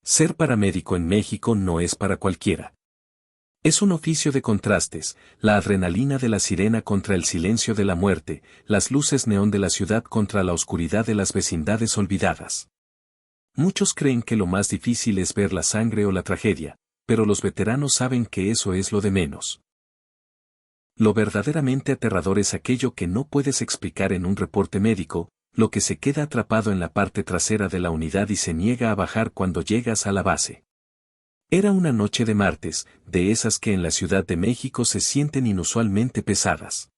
Ser paramédico en México no es para cualquiera. Es un oficio de contrastes, la adrenalina de la sirena contra el silencio de la muerte, las luces neón de la ciudad contra la oscuridad de las vecindades olvidadas. Muchos creen que lo más difícil es ver la sangre o la tragedia, pero los veteranos saben que eso es lo de menos. Lo verdaderamente aterrador es aquello que no puedes explicar en un reporte médico, lo que se queda atrapado en la parte trasera de la unidad y se niega a bajar cuando llegas a la base. Era una noche de martes, de esas que en la Ciudad de México se sienten inusualmente pesadas.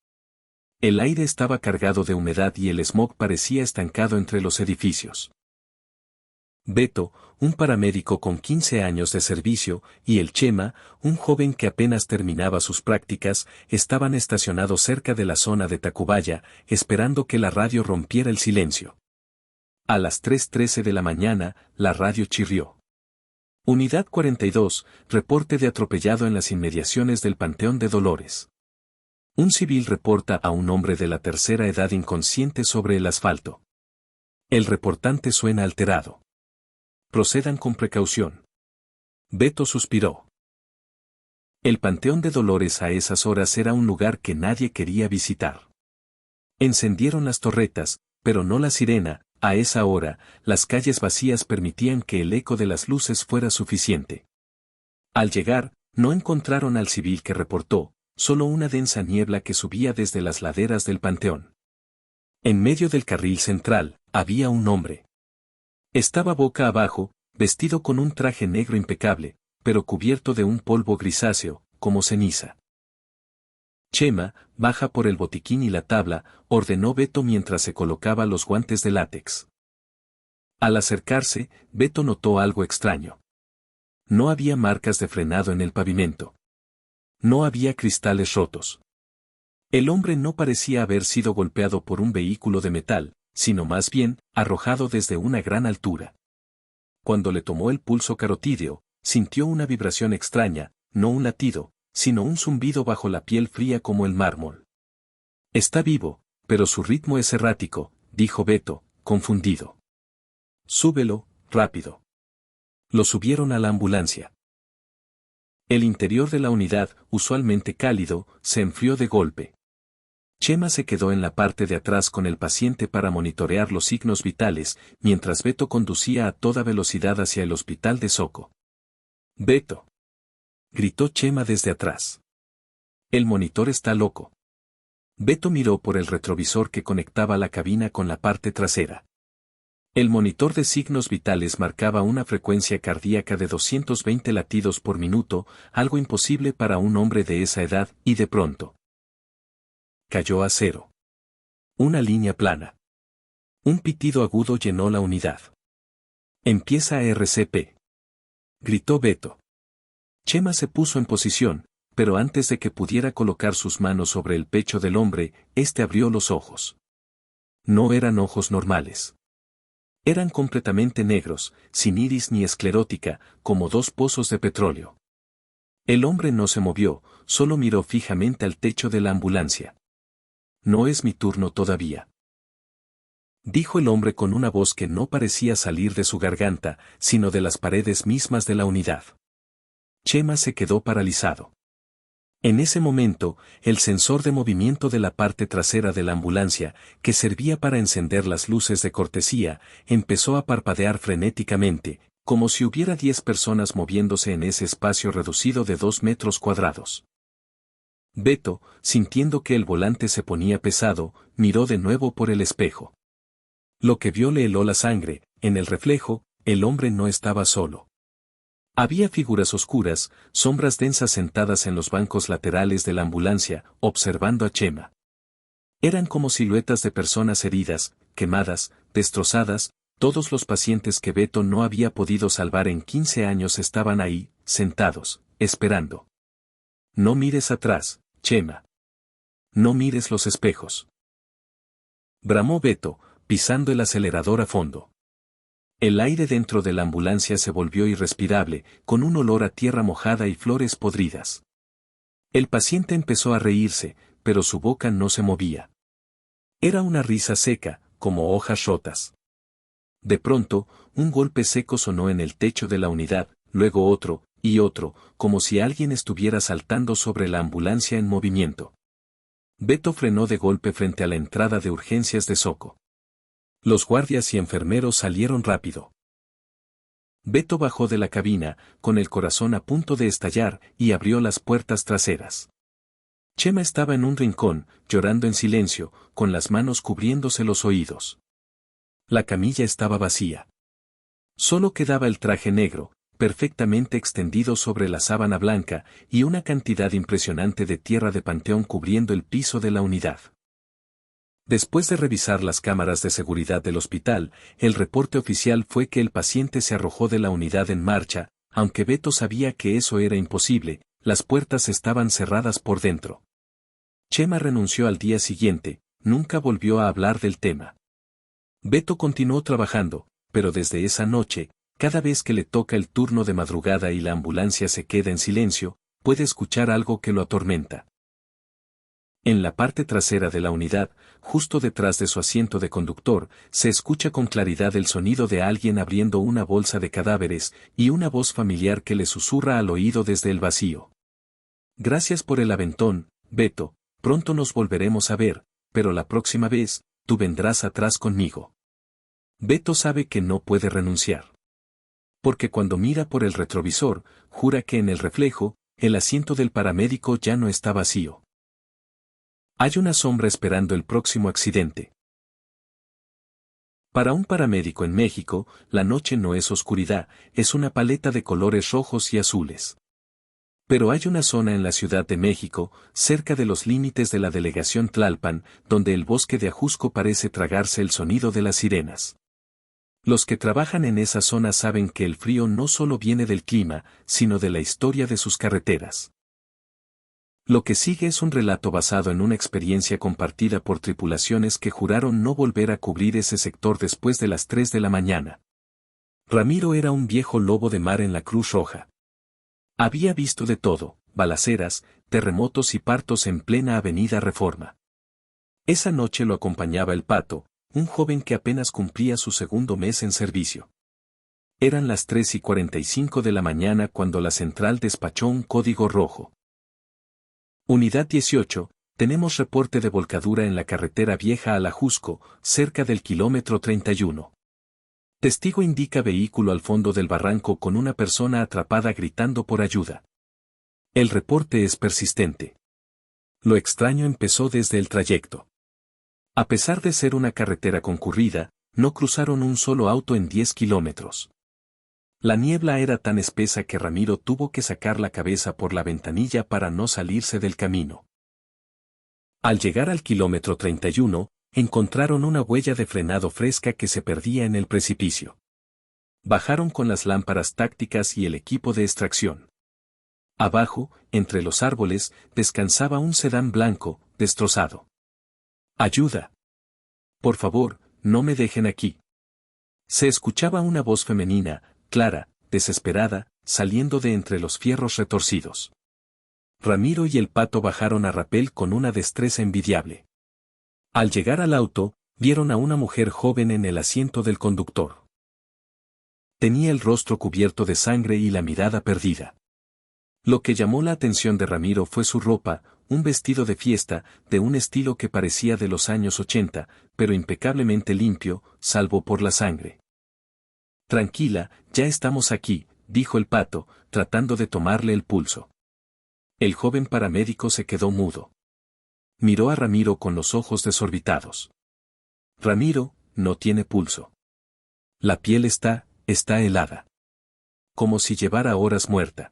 El aire estaba cargado de humedad y el smog parecía estancado entre los edificios. Beto, un paramédico con 15 años de servicio, y el Chema, un joven que apenas terminaba sus prácticas, estaban estacionados cerca de la zona de Tacubaya, esperando que la radio rompiera el silencio. A las 3:13 de la mañana, la radio chirrió. Unidad 42, reporte de atropellado en las inmediaciones del Panteón de Dolores. Un civil reporta a un hombre de la tercera edad inconsciente sobre el asfalto. El reportante suena alterado. Procedan con precaución. Beto suspiró. El Panteón de Dolores a esas horas era un lugar que nadie quería visitar. Encendieron las torretas, pero no la sirena. A esa hora, las calles vacías permitían que el eco de las luces fuera suficiente. Al llegar, no encontraron al civil que reportó, solo una densa niebla que subía desde las laderas del panteón. En medio del carril central, había un hombre. Estaba boca abajo, vestido con un traje negro impecable, pero cubierto de un polvo grisáceo, como ceniza. Chema, baja por el botiquín y la tabla, ordenó Beto mientras se colocaba los guantes de látex. Al acercarse, Beto notó algo extraño. No había marcas de frenado en el pavimento. No había cristales rotos. El hombre no parecía haber sido golpeado por un vehículo de metal, sino más bien, arrojado desde una gran altura. Cuando le tomó el pulso carotídeo, sintió una vibración extraña, no un latido, sino un zumbido bajo la piel fría como el mármol. Está vivo, pero su ritmo es errático, dijo Beto, confundido. Súbelo, rápido. Lo subieron a la ambulancia. El interior de la unidad, usualmente cálido, se enfrió de golpe. Chema se quedó en la parte de atrás con el paciente para monitorear los signos vitales, mientras Beto conducía a toda velocidad hacia el hospital de Soco. Beto. Gritó Chema desde atrás. El monitor está loco. Beto miró por el retrovisor que conectaba la cabina con la parte trasera. El monitor de signos vitales marcaba una frecuencia cardíaca de 220 latidos por minuto, algo imposible para un hombre de esa edad, y de pronto cayó a cero. Una línea plana. Un pitido agudo llenó la unidad. Empieza RCP. Gritó Beto. Chema se puso en posición, pero antes de que pudiera colocar sus manos sobre el pecho del hombre, éste abrió los ojos. No eran ojos normales. Eran completamente negros, sin iris ni esclerótica, como dos pozos de petróleo. El hombre no se movió, solo miró fijamente al techo de la ambulancia. No es mi turno todavía, dijo el hombre con una voz que no parecía salir de su garganta, sino de las paredes mismas de la unidad. Chema se quedó paralizado. En ese momento, el sensor de movimiento de la parte trasera de la ambulancia, que servía para encender las luces de cortesía, empezó a parpadear frenéticamente, como si hubiera 10 personas moviéndose en ese espacio reducido de 2 metros cuadrados. Beto, sintiendo que el volante se ponía pesado, miró de nuevo por el espejo. Lo que vio le heló la sangre, en el reflejo, el hombre no estaba solo. Había figuras oscuras, sombras densas sentadas en los bancos laterales de la ambulancia, observando a Chema. Eran como siluetas de personas heridas, quemadas, destrozadas, todos los pacientes que Beto no había podido salvar en 15 años estaban ahí, sentados, esperando. No mires atrás, Chema. No mires los espejos. Bramó Beto, pisando el acelerador a fondo. El aire dentro de la ambulancia se volvió irrespirable, con un olor a tierra mojada y flores podridas. El paciente empezó a reírse, pero su boca no se movía. Era una risa seca, como hojas rotas. De pronto, un golpe seco sonó en el techo de la unidad, luego otro, y otro, como si alguien estuviera saltando sobre la ambulancia en movimiento. Beto frenó de golpe frente a la entrada de urgencias de Soco. Los guardias y enfermeros salieron rápido. Beto bajó de la cabina, con el corazón a punto de estallar, y abrió las puertas traseras. Chema estaba en un rincón, llorando en silencio, con las manos cubriéndose los oídos. La camilla estaba vacía. Solo quedaba el traje negro, perfectamente extendido sobre la sábana blanca, y una cantidad impresionante de tierra de panteón cubriendo el piso de la unidad. Después de revisar las cámaras de seguridad del hospital, el reporte oficial fue que el paciente se arrojó de la unidad en marcha, aunque Beto sabía que eso era imposible, las puertas estaban cerradas por dentro. Chema renunció al día siguiente, nunca volvió a hablar del tema. Beto continuó trabajando, pero desde esa noche, cada vez que le toca el turno de madrugada y la ambulancia se queda en silencio, puede escuchar algo que lo atormenta. En la parte trasera de la unidad, justo detrás de su asiento de conductor, se escucha con claridad el sonido de alguien abriendo una bolsa de cadáveres, y una voz familiar que le susurra al oído desde el vacío. Gracias por el aventón, Beto, pronto nos volveremos a ver, pero la próxima vez, tú vendrás atrás conmigo. Beto sabe que no puede renunciar. Porque cuando mira por el retrovisor, jura que en el reflejo, el asiento del paramédico ya no está vacío. Hay una sombra esperando el próximo accidente. Para un paramédico en México, la noche no es oscuridad, es una paleta de colores rojos y azules. Pero hay una zona en la Ciudad de México, cerca de los límites de la delegación Tlalpan, donde el bosque de Ajusco parece tragarse el sonido de las sirenas. Los que trabajan en esa zona saben que el frío no solo viene del clima, sino de la historia de sus carreteras. Lo que sigue es un relato basado en una experiencia compartida por tripulaciones que juraron no volver a cubrir ese sector después de las 3 de la mañana. Ramiro era un viejo lobo de mar en la Cruz Roja. Había visto de todo, balaceras, terremotos y partos en plena Avenida Reforma. Esa noche lo acompañaba el Pato, un joven que apenas cumplía su segundo mes en servicio. Eran las 3:45 de la mañana cuando la central despachó un código rojo. Unidad 18, tenemos reporte de volcadura en la carretera vieja al Ajusco, cerca del kilómetro 31. Testigo indica vehículo al fondo del barranco con una persona atrapada gritando por ayuda. El reporte es persistente. Lo extraño empezó desde el trayecto. A pesar de ser una carretera concurrida, no cruzaron un solo auto en 10 kilómetros. La niebla era tan espesa que Ramiro tuvo que sacar la cabeza por la ventanilla para no salirse del camino. Al llegar al kilómetro 31, encontraron una huella de frenado fresca que se perdía en el precipicio. Bajaron con las lámparas tácticas y el equipo de extracción. Abajo, entre los árboles, descansaba un sedán blanco, destrozado. ¡Ayuda! Por favor, no me dejen aquí. Se escuchaba una voz femenina, clara, desesperada, saliendo de entre los fierros retorcidos. Ramiro y el Pato bajaron a rapel con una destreza envidiable. Al llegar al auto, vieron a una mujer joven en el asiento del conductor. Tenía el rostro cubierto de sangre y la mirada perdida. Lo que llamó la atención de Ramiro fue su ropa, un vestido de fiesta, de un estilo que parecía de los años 80, pero impecablemente limpio, salvo por la sangre. Tranquila, ya estamos aquí, dijo el Pato, tratando de tomarle el pulso. El joven paramédico se quedó mudo. Miró a Ramiro con los ojos desorbitados. Ramiro, no tiene pulso. La piel está helada. Como si llevara horas muerta.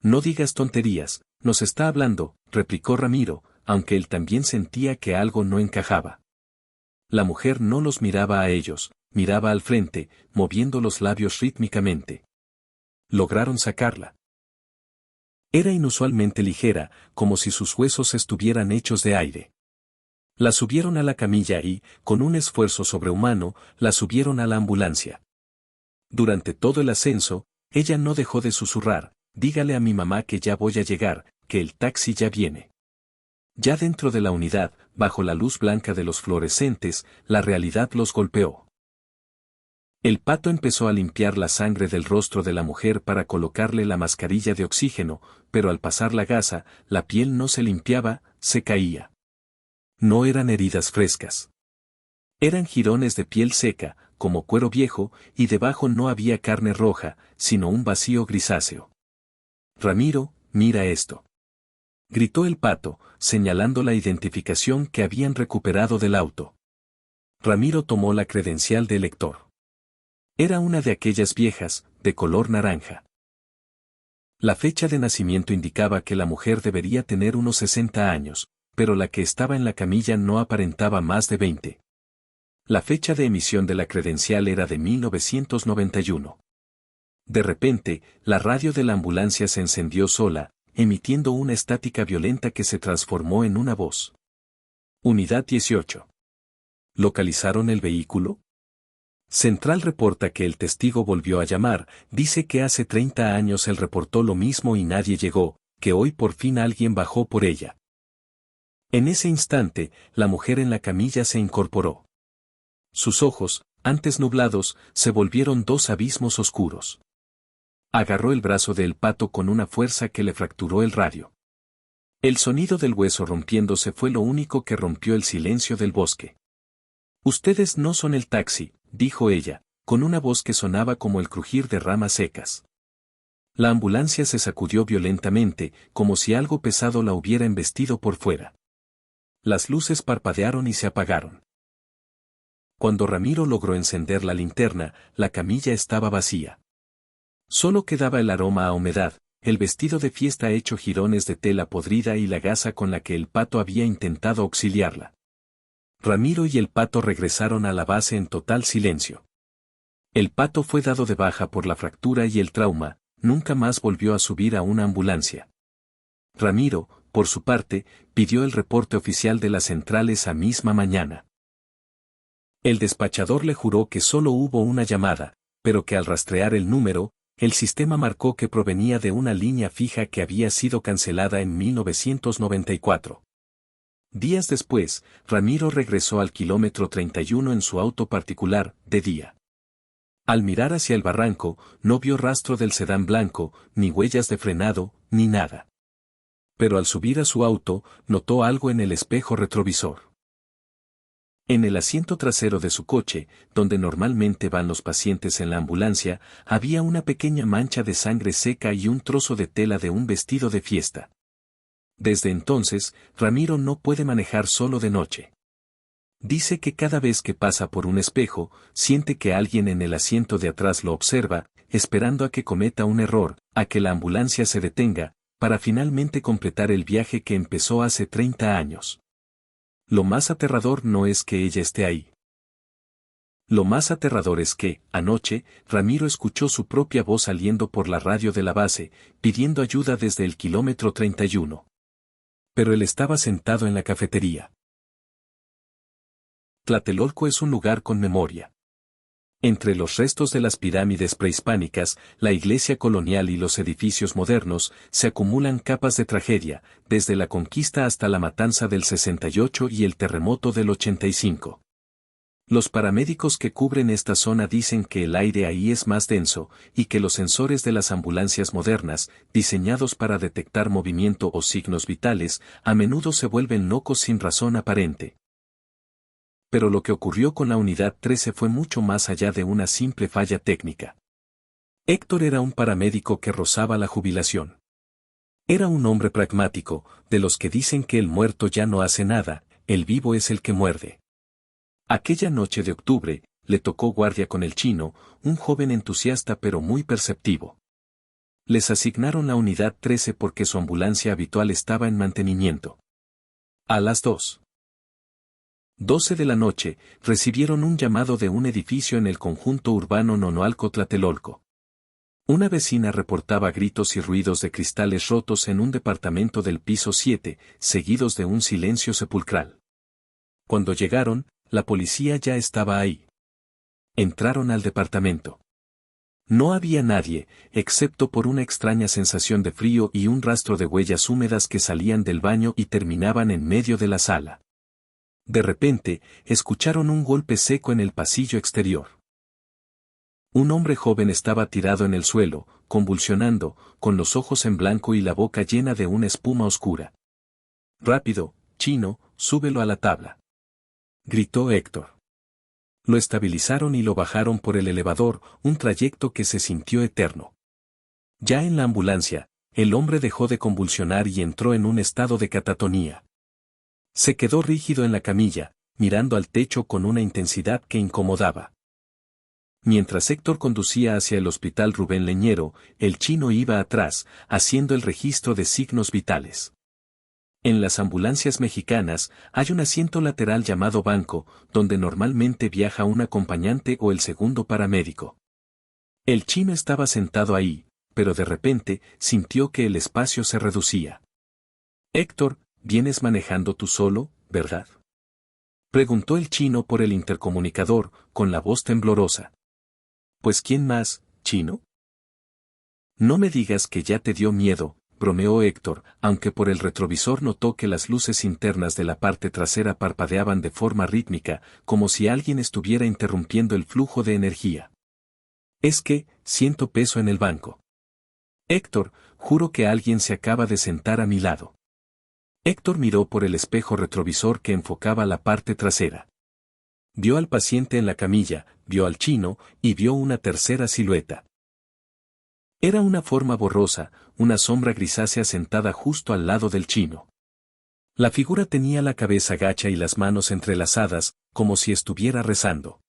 No digas tonterías, nos está hablando, replicó Ramiro, aunque él también sentía que algo no encajaba. La mujer no los miraba a ellos, miraba al frente, moviendo los labios rítmicamente. Lograron sacarla. Era inusualmente ligera, como si sus huesos estuvieran hechos de aire. La subieron a la camilla y, con un esfuerzo sobrehumano, la subieron a la ambulancia. Durante todo el ascenso, ella no dejó de susurrar, dígale a mi mamá que ya voy a llegar, que el taxi ya viene. Ya dentro de la unidad, bajo la luz blanca de los fluorescentes, la realidad los golpeó. El pato empezó a limpiar la sangre del rostro de la mujer para colocarle la mascarilla de oxígeno, pero al pasar la gasa, la piel no se limpiaba, se caía. No eran heridas frescas. Eran jirones de piel seca, como cuero viejo, y debajo no había carne roja, sino un vacío grisáceo. Ramiro, mira esto. Gritó el pato, señalando la identificación que habían recuperado del auto. Ramiro tomó la credencial de lector. Era una de aquellas viejas, de color naranja. La fecha de nacimiento indicaba que la mujer debería tener unos 60 años, pero la que estaba en la camilla no aparentaba más de 20. La fecha de emisión de la credencial era de 1991. De repente, la radio de la ambulancia se encendió sola, emitiendo una estática violenta que se transformó en una voz. Unidad 18. ¿Localizaron el vehículo? Central reporta que el testigo volvió a llamar, dice que hace 30 años él reportó lo mismo y nadie llegó, que hoy por fin alguien bajó por ella. En ese instante, la mujer en la camilla se incorporó. Sus ojos, antes nublados, se volvieron dos abismos oscuros. Agarró el brazo del pato con una fuerza que le fracturó el radio. El sonido del hueso rompiéndose fue lo único que rompió el silencio del bosque. Ustedes no son el taxi, dijo ella, con una voz que sonaba como el crujir de ramas secas. La ambulancia se sacudió violentamente, como si algo pesado la hubiera embestido por fuera. Las luces parpadearon y se apagaron. Cuando Ramiro logró encender la linterna, la camilla estaba vacía. Solo quedaba el aroma a humedad, el vestido de fiesta hecho jirones de tela podrida y la gasa con la que el pato había intentado auxiliarla. Ramiro y el pato regresaron a la base en total silencio. El pato fue dado de baja por la fractura y el trauma, nunca más volvió a subir a una ambulancia. Ramiro, por su parte, pidió el reporte oficial de las centrales esa misma mañana. El despachador le juró que solo hubo una llamada, pero que al rastrear el número, el sistema marcó que provenía de una línea fija que había sido cancelada en 1994. Días después, Ramiro regresó al kilómetro 31 en su auto particular, de día. Al mirar hacia el barranco, no vio rastro del sedán blanco, ni huellas de frenado, ni nada. Pero al subir a su auto, notó algo en el espejo retrovisor. En el asiento trasero de su coche, donde normalmente van los pacientes en la ambulancia, había una pequeña mancha de sangre seca y un trozo de tela de un vestido de fiesta. Desde entonces, Ramiro no puede manejar solo de noche. Dice que cada vez que pasa por un espejo, siente que alguien en el asiento de atrás lo observa, esperando a que cometa un error, a que la ambulancia se detenga, para finalmente completar el viaje que empezó hace 30 años. Lo más aterrador no es que ella esté ahí. Lo más aterrador es que, anoche, Ramiro escuchó su propia voz saliendo por la radio de la base, pidiendo ayuda desde el kilómetro 31. Pero él estaba sentado en la cafetería. Tlatelolco es un lugar con memoria. Entre los restos de las pirámides prehispánicas, la iglesia colonial y los edificios modernos, se acumulan capas de tragedia, desde la conquista hasta la matanza del 68 y el terremoto del 85. Los paramédicos que cubren esta zona dicen que el aire ahí es más denso, y que los sensores de las ambulancias modernas, diseñados para detectar movimiento o signos vitales, a menudo se vuelven locos sin razón aparente. Pero lo que ocurrió con la Unidad 13 fue mucho más allá de una simple falla técnica. Héctor era un paramédico que rozaba la jubilación. Era un hombre pragmático, de los que dicen que el muerto ya no hace nada, el vivo es el que muerde. Aquella noche de octubre, le tocó guardia con el chino, un joven entusiasta pero muy perceptivo. Les asignaron la Unidad 13 porque su ambulancia habitual estaba en mantenimiento. A las 2:12 de la noche, recibieron un llamado de un edificio en el conjunto urbano Nonoalco-Tlatelolco. Una vecina reportaba gritos y ruidos de cristales rotos en un departamento del piso 7, seguidos de un silencio sepulcral. Cuando llegaron, la policía ya estaba ahí. Entraron al departamento. No había nadie, excepto por una extraña sensación de frío y un rastro de huellas húmedas que salían del baño y terminaban en medio de la sala. De repente, escucharon un golpe seco en el pasillo exterior. Un hombre joven estaba tirado en el suelo, convulsionando, con los ojos en blanco y la boca llena de una espuma oscura. «Rápido, Chino, súbelo a la tabla», gritó Héctor. Lo estabilizaron y lo bajaron por el elevador, un trayecto que se sintió eterno. Ya en la ambulancia, el hombre dejó de convulsionar y entró en un estado de catatonía. Se quedó rígido en la camilla, mirando al techo con una intensidad que incomodaba. Mientras Héctor conducía hacia el hospital Rubén Leñero, el chino iba atrás, haciendo el registro de signos vitales. En las ambulancias mexicanas hay un asiento lateral llamado banco, donde normalmente viaja un acompañante o el segundo paramédico. El chino estaba sentado ahí, pero de repente sintió que el espacio se reducía. «Héctor, vienes manejando tú solo, ¿verdad?», preguntó el chino por el intercomunicador, con la voz temblorosa. «Pues ¿quién más, chino?». «No me digas que ya te dio miedo», bromeó Héctor, aunque por el retrovisor notó que las luces internas de la parte trasera parpadeaban de forma rítmica, como si alguien estuviera interrumpiendo el flujo de energía. «Es que, siento peso en el banco. Héctor, juro que alguien se acaba de sentar a mi lado». Héctor miró por el espejo retrovisor que enfocaba la parte trasera. Vio al paciente en la camilla, vio al chino, y vio una tercera silueta. Era una forma borrosa, una sombra grisácea sentada justo al lado del chino. La figura tenía la cabeza gacha y las manos entrelazadas, como si estuviera rezando.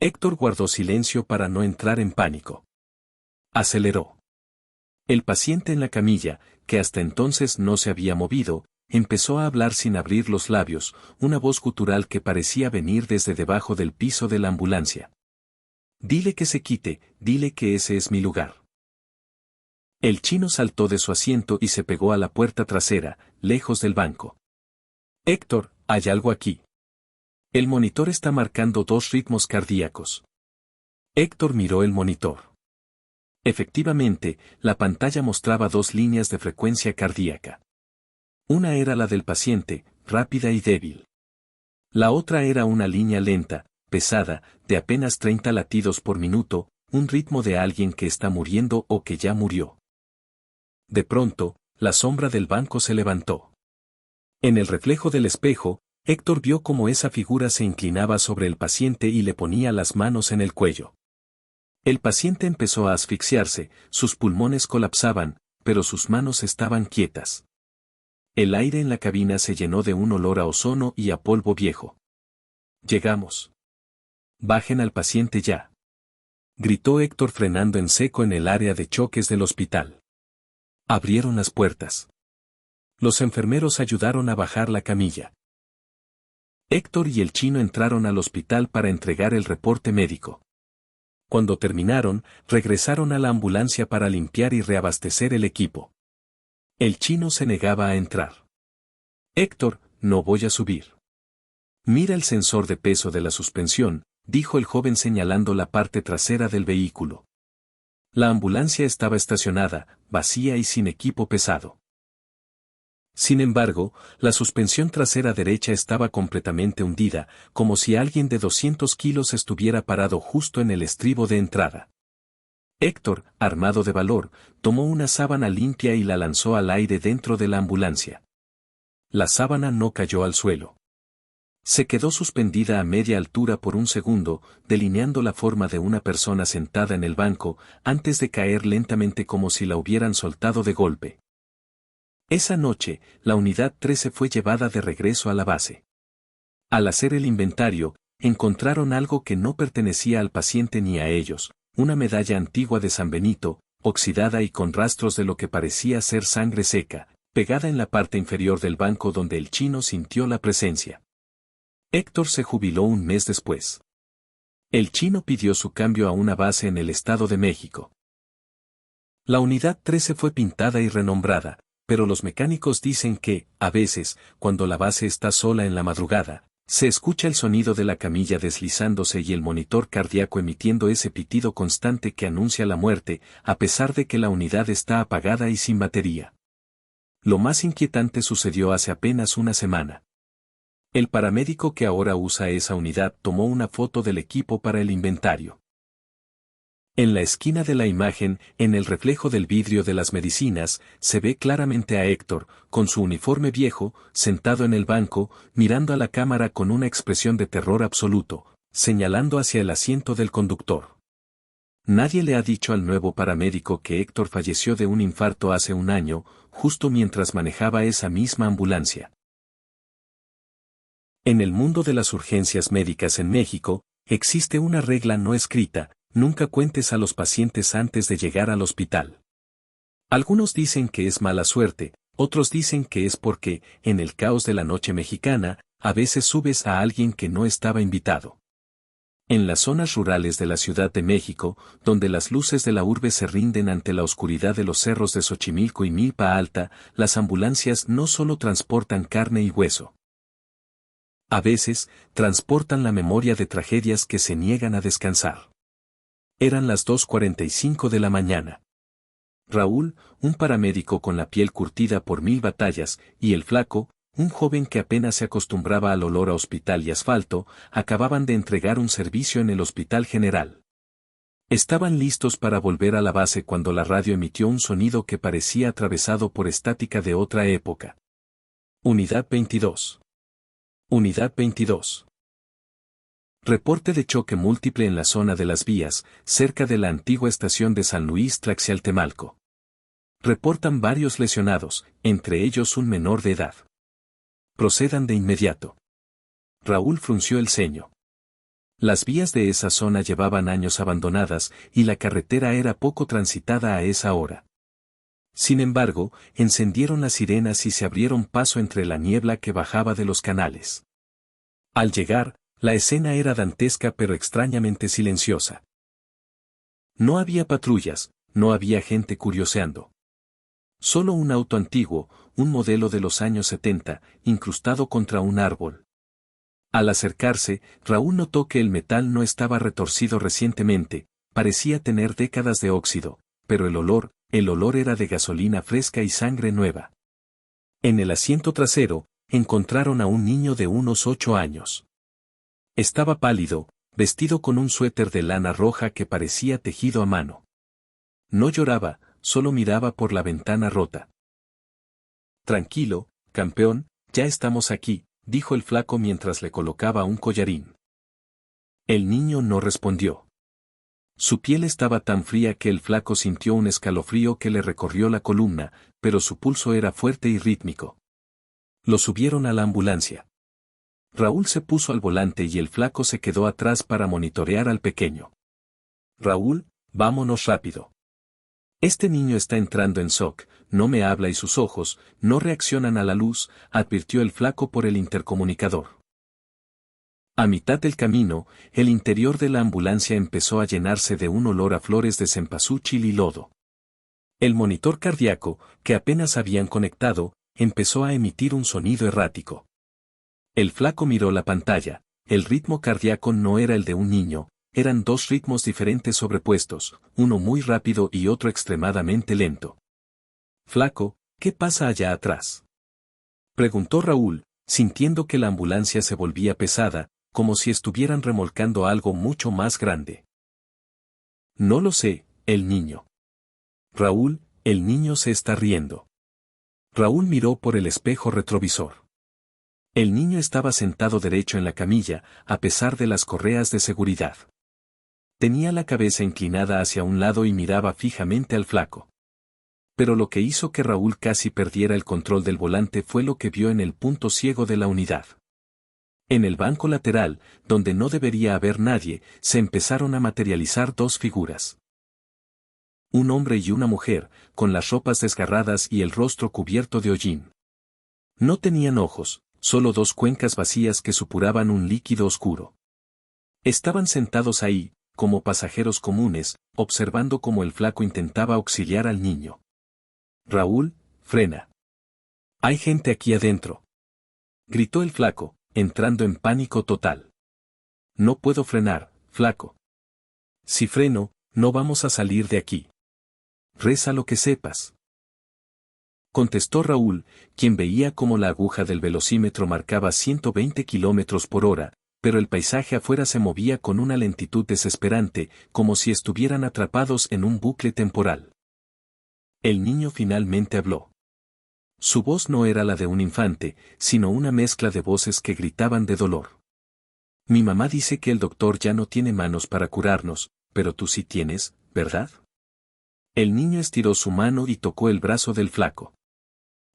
Héctor guardó silencio para no entrar en pánico. Aceleró. El paciente en la camilla, que hasta entonces no se había movido, empezó a hablar sin abrir los labios, una voz gutural que parecía venir desde debajo del piso de la ambulancia. «Dile que se quite, dile que ese es mi lugar». El chino saltó de su asiento y se pegó a la puerta trasera, lejos del banco. «Héctor, hay algo aquí. El monitor está marcando 2 ritmos cardíacos». Héctor miró el monitor. Efectivamente, la pantalla mostraba 2 líneas de frecuencia cardíaca. Una era la del paciente, rápida y débil. La otra era una línea lenta, pesada, de apenas 30 latidos por minuto, un ritmo de alguien que está muriendo o que ya murió. De pronto, la sombra del banco se levantó. En el reflejo del espejo, Héctor vio cómo esa figura se inclinaba sobre el paciente y le ponía las manos en el cuello. El paciente empezó a asfixiarse, sus pulmones colapsaban, pero sus manos estaban quietas. El aire en la cabina se llenó de un olor a ozono y a polvo viejo. «Llegamos. Bajen al paciente ya», gritó Héctor frenando en seco en el área de choques del hospital. Abrieron las puertas. Los enfermeros ayudaron a bajar la camilla. Héctor y el chino entraron al hospital para entregar el reporte médico. Cuando terminaron, regresaron a la ambulancia para limpiar y reabastecer el equipo. El chino se negaba a entrar. «Héctor, no voy a subir». «Mira el sensor de peso de la suspensión», dijo el joven señalando la parte trasera del vehículo. La ambulancia estaba estacionada, vacía y sin equipo pesado. Sin embargo, la suspensión trasera derecha estaba completamente hundida, como si alguien de 200 kilos estuviera parado justo en el estribo de entrada. Héctor, armado de valor, tomó una sábana limpia y la lanzó al aire dentro de la ambulancia. La sábana no cayó al suelo. Se quedó suspendida a media altura por un segundo, delineando la forma de una persona sentada en el banco, antes de caer lentamente como si la hubieran soltado de golpe. Esa noche, la unidad 13 fue llevada de regreso a la base. Al hacer el inventario, encontraron algo que no pertenecía al paciente ni a ellos, una medalla antigua de San Benito, oxidada y con rastros de lo que parecía ser sangre seca, pegada en la parte inferior del banco donde el chino sintió la presencia. Héctor se jubiló un mes después. El chino pidió su cambio a una base en el Estado de México. La unidad 13 fue pintada y renombrada, pero los mecánicos dicen que, a veces, cuando la base está sola en la madrugada, se escucha el sonido de la camilla deslizándose y el monitor cardíaco emitiendo ese pitido constante que anuncia la muerte, a pesar de que la unidad está apagada y sin batería. Lo más inquietante sucedió hace apenas una semana. El paramédico que ahora usa esa unidad tomó una foto del equipo para el inventario. En la esquina de la imagen, en el reflejo del vidrio de las medicinas, se ve claramente a Héctor, con su uniforme viejo, sentado en el banco, mirando a la cámara con una expresión de terror absoluto, señalando hacia el asiento del conductor. Nadie le ha dicho al nuevo paramédico que Héctor falleció de un infarto hace un año, justo mientras manejaba esa misma ambulancia. En el mundo de las urgencias médicas en México, existe una regla no escrita: nunca cuentes a los pacientes antes de llegar al hospital. Algunos dicen que es mala suerte, otros dicen que es porque, en el caos de la noche mexicana, a veces subes a alguien que no estaba invitado. En las zonas rurales de la Ciudad de México, donde las luces de la urbe se rinden ante la oscuridad de los cerros de Xochimilco y Milpa Alta, las ambulancias no solo transportan carne y hueso. A veces, transportan la memoria de tragedias que se niegan a descansar. Eran las 2:45 de la mañana. Raúl, un paramédico con la piel curtida por 1000 batallas, y el Flaco, un joven que apenas se acostumbraba al olor a hospital y asfalto, acababan de entregar un servicio en el Hospital General. Estaban listos para volver a la base cuando la radio emitió un sonido que parecía atravesado por estática de otra época. Unidad 22. Unidad 22. Reporte de choque múltiple en la zona de las vías, cerca de la antigua estación de San Luis Tlaxialtemalco. Reportan varios lesionados, entre ellos un menor de edad. Procedan de inmediato. Raúl frunció el ceño. Las vías de esa zona llevaban años abandonadas y la carretera era poco transitada a esa hora. Sin embargo, encendieron las sirenas y se abrieron paso entre la niebla que bajaba de los canales. Al llegar, la escena era dantesca pero extrañamente silenciosa. No había patrullas, no había gente curioseando. Solo un auto antiguo, un modelo de los años 70, incrustado contra un árbol. Al acercarse, Raúl notó que el metal no estaba retorcido recientemente, parecía tener décadas de óxido, pero el olor era de gasolina fresca y sangre nueva. En el asiento trasero, encontraron a un niño de unos 8 años. Estaba pálido, vestido con un suéter de lana roja que parecía tejido a mano. No lloraba, solo miraba por la ventana rota. Tranquilo, campeón, ya estamos aquí, dijo el Flaco mientras le colocaba un collarín. El niño no respondió. Su piel estaba tan fría que el Flaco sintió un escalofrío que le recorrió la columna, pero su pulso era fuerte y rítmico. Lo subieron a la ambulancia. Raúl se puso al volante y el Flaco se quedó atrás para monitorear al pequeño. Raúl, vámonos rápido. Este niño está entrando en shock, no me habla y sus ojos no reaccionan a la luz, advirtió el Flaco por el intercomunicador. A mitad del camino, el interior de la ambulancia empezó a llenarse de un olor a flores de cempasúchil y lodo. El monitor cardíaco, que apenas habían conectado, empezó a emitir un sonido errático. El Flaco miró la pantalla, el ritmo cardíaco no era el de un niño, eran dos ritmos diferentes sobrepuestos, uno muy rápido y otro extremadamente lento. Flaco, ¿qué pasa allá atrás?, preguntó Raúl, sintiendo que la ambulancia se volvía pesada, como si estuvieran remolcando algo mucho más grande. No lo sé, el niño. Raúl, el niño se está riendo. Raúl miró por el espejo retrovisor. El niño estaba sentado derecho en la camilla, a pesar de las correas de seguridad. Tenía la cabeza inclinada hacia un lado y miraba fijamente al Flaco. Pero lo que hizo que Raúl casi perdiera el control del volante fue lo que vio en el punto ciego de la unidad. En el banco lateral, donde no debería haber nadie, se empezaron a materializar dos figuras. Un hombre y una mujer, con las ropas desgarradas y el rostro cubierto de hollín. No tenían ojos, solo dos cuencas vacías que supuraban un líquido oscuro. Estaban sentados ahí, como pasajeros comunes, observando cómo el Flaco intentaba auxiliar al niño. Raúl, frena. Hay gente aquí adentro, gritó el Flaco, entrando en pánico total. No puedo frenar, Flaco. Si freno, no vamos a salir de aquí. Reza lo que sepas, contestó Raúl, quien veía cómo la aguja del velocímetro marcaba 120 km/h, pero el paisaje afuera se movía con una lentitud desesperante, como si estuvieran atrapados en un bucle temporal. El niño finalmente habló. Su voz no era la de un infante, sino una mezcla de voces que gritaban de dolor. Mi mamá dice que el doctor ya no tiene manos para curarnos, pero tú sí tienes, ¿verdad? El niño estiró su mano y tocó el brazo del flaco.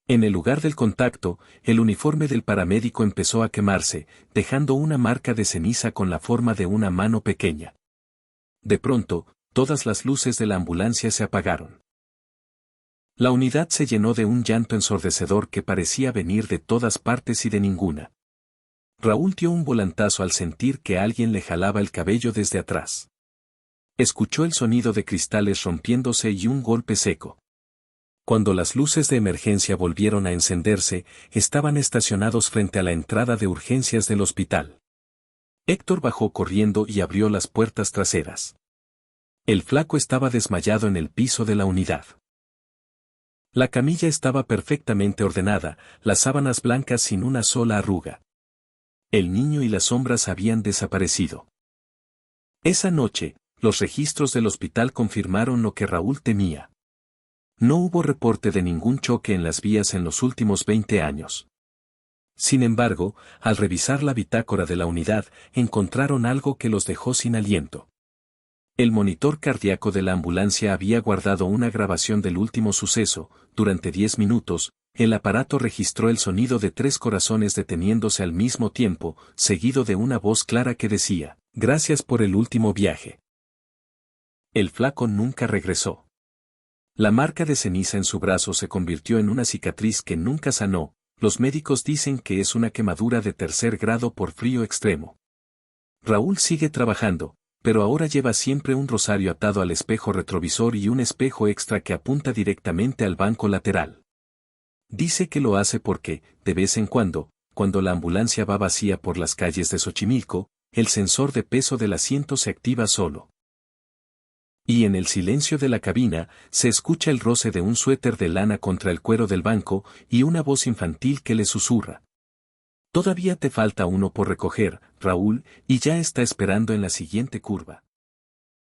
En el lugar del contacto, el uniforme del paramédico empezó a quemarse, dejando una marca de ceniza con la forma de una mano pequeña. De pronto, todas las luces de la ambulancia se apagaron. La unidad se llenó de un llanto ensordecedor que parecía venir de todas partes y de ninguna. Raúl dio un volantazo al sentir que alguien le jalaba el cabello desde atrás. Escuchó el sonido de cristales rompiéndose y un golpe seco. Cuando las luces de emergencia volvieron a encenderse, estaban estacionados frente a la entrada de urgencias del hospital. Héctor bajó corriendo y abrió las puertas traseras. El flaco estaba desmayado en el piso de la unidad. La camilla estaba perfectamente ordenada, las sábanas blancas sin una sola arruga. El niño y las sombras habían desaparecido. Esa noche, los registros del hospital confirmaron lo que Raúl temía. No hubo reporte de ningún choque en las vías en los últimos 20 años. Sin embargo, al revisar la bitácora de la unidad, encontraron algo que los dejó sin aliento. El monitor cardíaco de la ambulancia había guardado una grabación del último suceso. Durante 10 minutos, el aparato registró el sonido de 3 corazones deteniéndose al mismo tiempo, seguido de una voz clara que decía, «Gracias por el último viaje». El flaco nunca regresó. La marca de ceniza en su brazo se convirtió en una cicatriz que nunca sanó. Los médicos dicen que es una quemadura de 3er grado por frío extremo. Raúl sigue trabajando, pero ahora lleva siempre un rosario atado al espejo retrovisor y un espejo extra que apunta directamente al banco lateral. Dice que lo hace porque, de vez en cuando la ambulancia va vacía por las calles de Xochimilco, el sensor de peso del asiento se activa solo. Y en el silencio de la cabina, se escucha el roce de un suéter de lana contra el cuero del banco y una voz infantil que le susurra. Todavía te falta uno por recoger, Raúl, y ya está esperando en la siguiente curva.